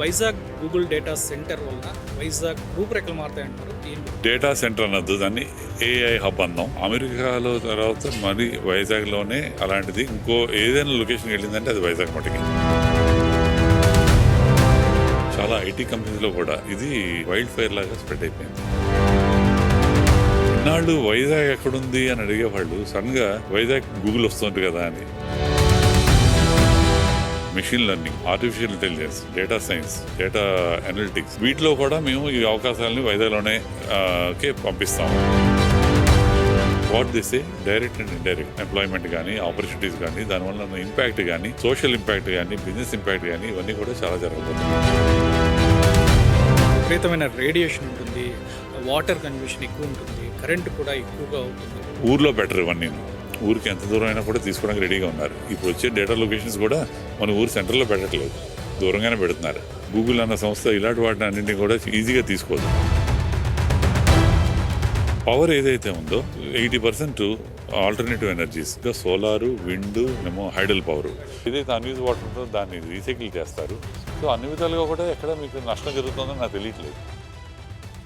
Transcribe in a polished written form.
Vizag Google data centre వల్ల వైజాగ్ రూపురేఖలు మారుతాయంటారు. Data centre అన్నది దాన్ని ఏఐ హబ్ అన్నాం. అమెరికాలో తర్వాత మరి వైజాగ్లోనే అలాంటిది ఇంకో ఏదైనా లొకేషన్కి వెళ్ళిందంటే అది వైజాగ్ మటుకి. చాలా ఐటీ కంపెనీలో కూడా ఇది వైల్డ్ ఫైర్ లాగా స్ప్రెడ్ అయిపోయింది. ఇన్నాళ్ళు వైజాగ్ ఎక్కడుంది అని అడిగేవాళ్ళు సడన్గా వైజాగ్ గూగుల్ వస్తుంది కదా అని. Machine learning, artificial intelligence, data science, data analytics, వీటిలో కూడా మేము ఈ అవకాశాలని వైజాగ్లోనే పంపిస్తాము. What this direct and indirect employment కానీ, ఆపర్చునిటీస్ కానీ, దానివల్ల ఇంపాక్ట్ కానీ, సోషల్ ఇంపాక్ట్ కానీ, బిజినెస్ ఇంపాక్ట్ కానీ, ఇవన్నీ కూడా చాలా జరగబోతుంది. విపరీతమైన రేడియేషన్ ఉంటుంది, వాటర్ కన్జ్యూషన్ ఎక్కువ ఉంటుంది, కరెంట్ కూడా ఎక్కువగా అవుతుంది. ఊర్లో బెటర్ ఇవన్నీ. ఊరికి ఎంత దూరం అయినా కూడా తీసుకోవడానికి రెడీగా ఉన్నారు. ఇప్పుడు వచ్చే డేటా లొకేషన్స్ కూడా మన ఊరు సెంటర్లో పెట్టట్లేదు, దూరంగానే పెడుతున్నారు. గూగుల్ అన్న సంస్థ ఇలాంటి వాటిని అన్నింటినీ కూడా ఈజీగా తీసుకోదు. పవర్ ఏదైతే ఉందో 80% ఆల్టర్నేటివ్ ఎనర్జీస్, ఇంకా సోలారు, విండ్, ఏమో హైడల్ పవర్. ఏదైతే అన్యూజ్ వాటర్ ఉందో దాన్ని రీసైకిల్ చేస్తారు. సో అన్ని విధాలుగా కూడా ఎక్కడ మీకు నష్టం జరుగుతుందో నాకు తెలియట్లేదు.